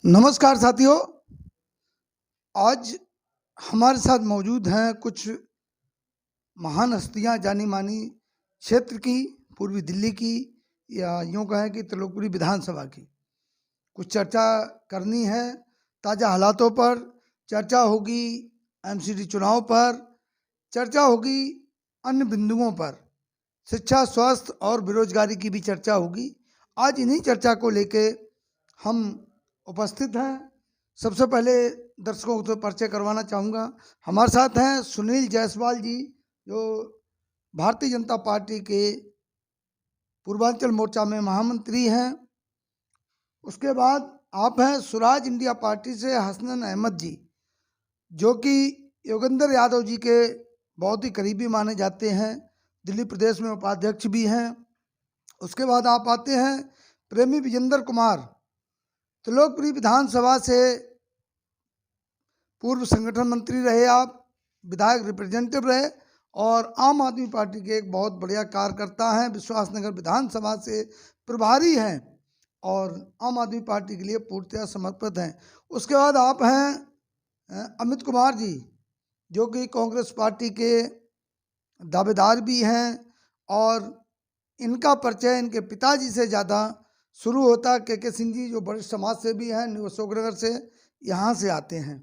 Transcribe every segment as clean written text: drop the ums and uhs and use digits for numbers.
नमस्कार साथियों, आज हमारे साथ मौजूद हैं कुछ महान हस्तियां, जानी मानी क्षेत्र की, पूर्वी दिल्ली की, या यूं कहें कि त्रिलोकपुरी विधानसभा की। कुछ चर्चा करनी है ताज़ा हालातों पर, चर्चा होगी एमसीडी चुनाव पर, चर्चा होगी अन्य बिंदुओं पर, शिक्षा, स्वास्थ्य और बेरोजगारी की भी चर्चा होगी। आज इन्हीं चर्चा को लेके हम उपस्थित हैं। सबसे पहले दर्शकों को तो परिचय करवाना चाहूँगा। हमारे साथ हैं सुनील जायसवाल जी, जो भारतीय जनता पार्टी के पूर्वांचल मोर्चा में महामंत्री हैं। उसके बाद आप हैं स्वराज इंडिया पार्टी से हसनैन अहमद जी, जो कि योगेंद्र यादव जी के बहुत ही करीबी माने जाते हैं, दिल्ली प्रदेश में उपाध्यक्ष भी हैं। उसके बाद आप आते हैं प्रेमी विजेंद्र कुमार, त्रिलोकपुरी विधानसभा से पूर्व संगठन मंत्री रहे, आप विधायक रिप्रेजेंटेटिव रहे और आम आदमी पार्टी के एक बहुत बढ़िया कार्यकर्ता हैं। विश्वासनगर विधानसभा से प्रभारी हैं और आम आदमी पार्टी के लिए पूर्णतः समर्पित हैं। उसके बाद आप हैं अमित कुमार जी, जो कि कांग्रेस पार्टी के दावेदार भी हैं और इनका परिचय इनके पिताजी से ज़्यादा शुरू होता है। के सिंह जी, जो बड़े समाज सेवी हैं, न्यू अशोकनगर से यहाँ से आते हैं।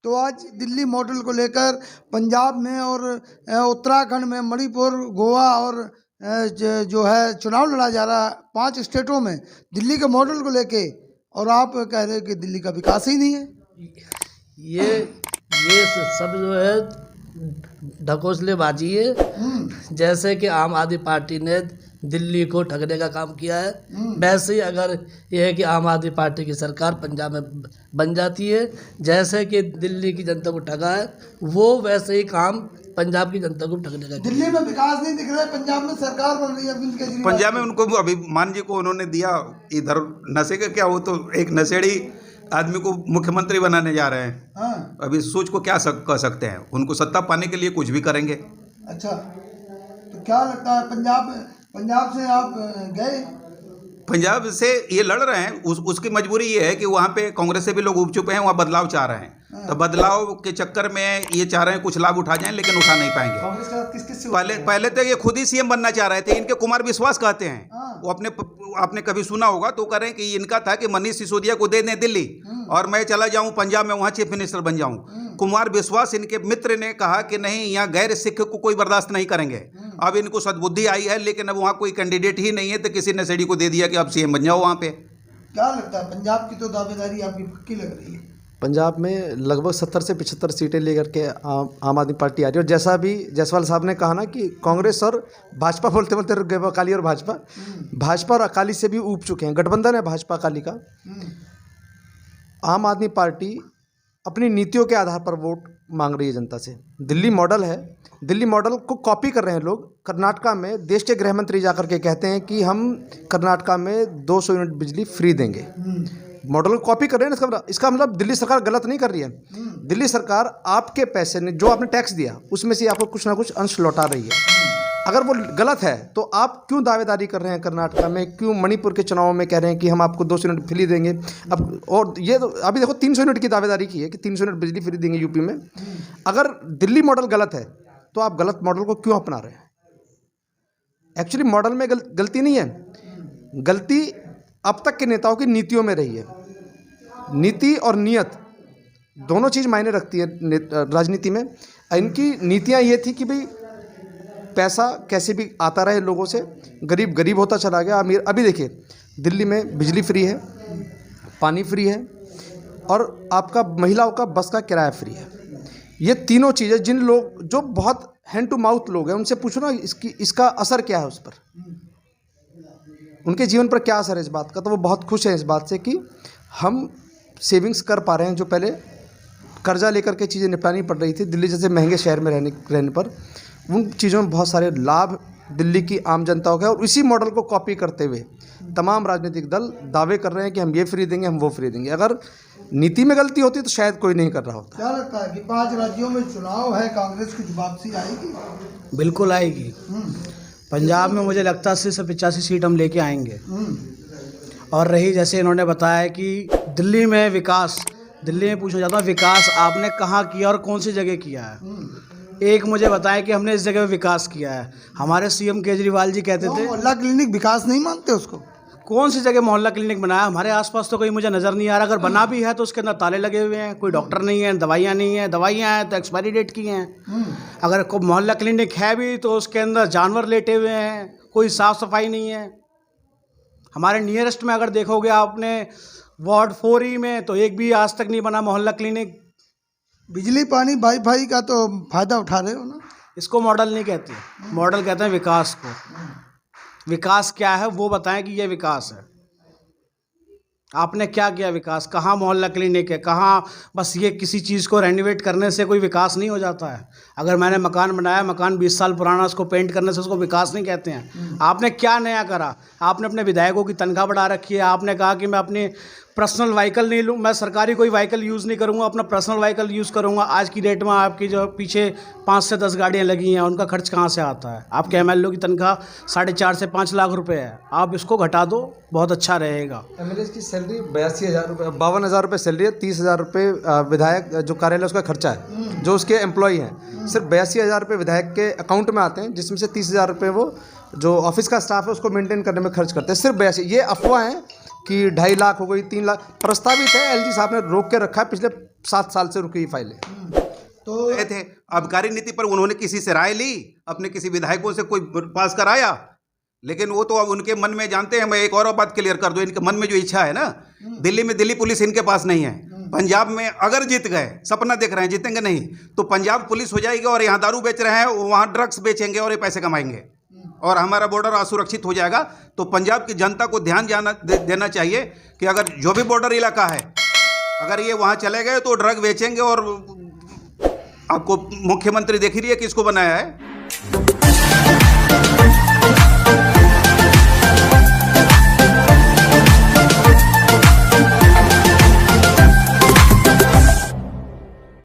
तो आज दिल्ली मॉडल को लेकर पंजाब में और उत्तराखंड में, मणिपुर, गोवा और जो है चुनाव लड़ा जा रहा है 5 स्टेटों में दिल्ली के मॉडल को लेके, और आप कह रहे हैं कि दिल्ली का विकास ही नहीं है। ये सब जो है ढकोसलेबाजी है। जैसे कि आम आदमी पार्टी ने दिल्ली को ठगने का काम किया है, वैसे ही अगर यह है कि आम आदमी पार्टी की सरकार पंजाब में बन जाती है, जैसे कि दिल्ली की जनता को ठगा है, वो वैसे ही काम पंजाब की जनता को ठगने का। दिल्ली में विकास नहीं दिख रहा है, पंजाब में सरकार बन रही है। पंजाब में उनको अभी मान जी को उन्होंने दिया, इधर नशे का क्या, वो तो एक नशेड़ी आदमी को मुख्यमंत्री बनाने जा रहे हैं। हाँ। अभी सोच को क्या कर सकते हैं, उनको सत्ता पाने के लिए कुछ भी करेंगे। अच्छा, तो क्या लगता है पंजाब से आप गए? पंजाब से ये लड़ रहे हैं, उसकी मजबूरी ये है कि वहाँ पे कांग्रेस से भी लोग उब चुके हैं, वहाँ बदलाव चाह रहे हैं। तो बदलाव के चक्कर में ये चाह रहे हैं कुछ लाभ उठा जाएं, लेकिन उठा नहीं पाएंगे। कांग्रेस का किस पहले तो ये खुद ही सीएम बनना चाह रहे थे। इनके कुमार विश्वास कहते हैं, वो आपने कभी सुना होगा तो कह रहे हैं कि इनका था कि मनीष सिसोदिया को दे दें दिल्ली और मैं चला जाऊं पंजाब में, वहाँ चीफ मिनिस्टर बन जाऊं। कुमार विश्वास इनके मित्र ने कहा कि नहीं, यहाँ गैर सिख को कोई बर्दाश्त नहीं करेंगे। अब इनको सद्बुद्धि आई है, लेकिन अब वहाँ कोई कैंडिडेट ही नहीं है, तो किसी नशेड़ी को दे दिया कि अब सीएम बन जाओ वहाँ पे। क्या लगता है, पंजाब की तो दावेदारी आपकी पक्की लग रही है? पंजाब में लगभग 70 से 75 सीटें लेकर के आम आदमी पार्टी आ रही है। और जैसा अभी जायसवाल साहब ने कहा ना कि कांग्रेस और भाजपा बोलते बोलते रुक गए, अकाली और भाजपा और अकाली से भी ऊब चुके हैं। गठबंधन है भाजपा अकाली का। आम आदमी पार्टी अपनी नीतियों के आधार पर वोट मांग रही है जनता से। दिल्ली मॉडल है, दिल्ली मॉडल को कॉपी कर रहे हैं लोग। कर्नाटका में देश के गृह मंत्री जाकर के कहते हैं कि हम कर्नाटका में 200 यूनिट बिजली फ्री देंगे। मॉडल को कॉपी कर रहे हैं ना। इसका मतलब दिल्ली सरकार गलत नहीं कर रही है। दिल्ली सरकार आपके पैसे ने, जो आपने टैक्स दिया, उसमें से आपको कुछ ना कुछ अंश लौटा रही है। अगर वो गलत है तो आप क्यों दावेदारी कर रहे हैं कर्नाटका में, क्यों मणिपुर के चुनाव में कह रहे हैं कि हम आपको 200 यूनिट फ्री देंगे। अब और ये तो अभी देखो 300 यूनिट की दावेदारी की है कि 300 यूनिट बिजली फ्री देंगे यूपी में। अगर दिल्ली मॉडल गलत है तो आप गलत मॉडल को क्यों अपना रहे हैं? एक्चुअली मॉडल में गलती नहीं है, गलती अब तक के नेताओं की नीतियों में रही है। नीति और नियत दोनों चीज़ मायने रखती है राजनीति में। इनकी नीतियाँ ये थी कि भाई पैसा कैसे भी आता रहे लोगों से, गरीब गरीब होता चला गया, अमीर। अभी देखिए दिल्ली में बिजली फ्री है, पानी फ्री है और आपका महिलाओं का बस का किराया फ्री है। ये तीनों चीज़ें जिन लोग जो बहुत हैंड टू माउथ लोग हैं, उनसे पूछो ना इसका असर क्या है उस पर, उनके जीवन पर क्या असर है इस बात का। तो वो बहुत खुश हैं इस बात से कि हम सेविंग्स कर पा रहे हैं। जो पहले कर्जा लेकर के चीज़ें निपटानी पड़ रही थी दिल्ली जैसे महंगे शहर में रहने पर, उन चीज़ों में बहुत सारे लाभ दिल्ली की आम जनता को है। और इसी मॉडल को कॉपी करते हुए तमाम राजनीतिक दल दावे कर रहे हैं कि हम ये फ्री देंगे, हम वो फ्री देंगे। अगर नीति में गलती होती तो शायद कोई नहीं कर रहा होता। क्या लगता है कि 5 राज्यों में चुनाव है, कांग्रेस की वापसी आएगी? बिल्कुल आएगी। पंजाब में मुझे लगता है 80 से 85 सीट हम लेके आएंगे। और रही जैसे इन्होंने बताया कि दिल्ली में विकास, दिल्ली में पूछना चाहता हूँ विकास आपने कहाँ किया और कौन सी जगह किया है। एक मुझे बताएं कि हमने इस जगह पे विकास किया है। हमारे सीएम केजरीवाल जी कहते थे मोहल्ला क्लिनिक विकास नहीं मानते उसको? कौन सी जगह मोहल्ला क्लिनिक बनाया? हमारे आसपास तो कहीं मुझे नज़र नहीं आ रहा। अगर बना भी है तो उसके अंदर ताले लगे हुए हैं, कोई डॉक्टर नहीं है, दवाइयाँ नहीं हैं, दवाइयाँ हैं तो एक्सपायरी डेट की हैं। अगर कोई मोहल्ला क्लिनिक है भी तो उसके अंदर जानवर लेटे हुए हैं, कोई साफ़ सफाई नहीं है। हमारे नियरेस्ट में अगर देखोगे आपने वार्ड 4E में तो एक भी आज तक नहीं बना मोहल्ला क्लिनिक। बिजली पानी वाईफाई का तो फायदा उठा रहे हो ना? इसको मॉडल नहीं कहते, मॉडल कहते हैं विकास को। विकास क्या है वो बताएं कि ये विकास है। आपने क्या किया विकास? कहाँ मोहल्ला क्लिनिक है? कहाँ? बस ये किसी चीज़ को रेनोवेट करने से कोई विकास नहीं हो जाता है। अगर मैंने मकान बनाया, मकान 20 साल पुराना, उसको पेंट करने से उसको विकास नहीं कहते हैं। आपने क्या नया करा? आपने अपने विधायकों की तनख्वाह बढ़ा रखी है। आपने कहा कि मैं अपनी पर्सनल व्हीकल नहीं लूँ, मैं सरकारी कोई व्हीकल यूज़ नहीं करूँगा, अपना पर्सनल व्हीकल यूज़ करूँगा। आज की डेट में आपकी जो पीछे 5 से 10 गाड़ियाँ लगी हैं, उनका खर्च कहाँ से आता है? आपके MLA की तनख्वाह 4.5 से 5 लाख रुपए है। आप इसको घटा दो, बहुत अच्छा रहेगा। MLA की सैलरी 82,000 रुपये, 52,000 रुपये सैलरी है, 30,000 रुपये विधायक जो कार्यालय उसका खर्चा है, जो उसके एम्प्लॉई हैं। सिर्फ 82,000 रुपये विधायक के अकाउंट में आते हैं, जिसमें से 30,000 रुपये वो जो ऑफिस का स्टाफ है उसको मेंटेन करने में खर्च करते हैं। सिर्फ 82। ये अफवाह है कि 2.5 लाख हो गई, 3 लाख प्रस्तावित है। LG साहब ने रोक के रखा है, पिछले 7 साल से रुकी हुई फाइलें। तो ये थे आबकारी नीति पर उन्होंने किसी से राय ली, अपने किसी विधायकों से कोई पास कराया, लेकिन वो तो अब उनके मन में जानते हैं। मैं एक और बात क्लियर कर दूं, इनके मन में जो इच्छा है ना, दिल्ली में दिल्ली पुलिस इनके पास नहीं है। पंजाब में अगर जीत गए, सपना देख रहे हैं, जीतेंगे नहीं तो पंजाब पुलिस हो जाएगी और यहाँ दारू बेच रहे हैं, वहाँ ड्रग्स बेचेंगे और ये पैसे कमाएंगे और हमारा बॉर्डर असुरक्षित हो जाएगा। तो पंजाब की जनता को ध्यान देना चाहिए कि अगर जो भी बॉर्डर इलाका है, अगर ये वहाँ चले गए तो ड्रग बेचेंगे। और आपको मुख्यमंत्री देख ही रही है किसको बनाया है,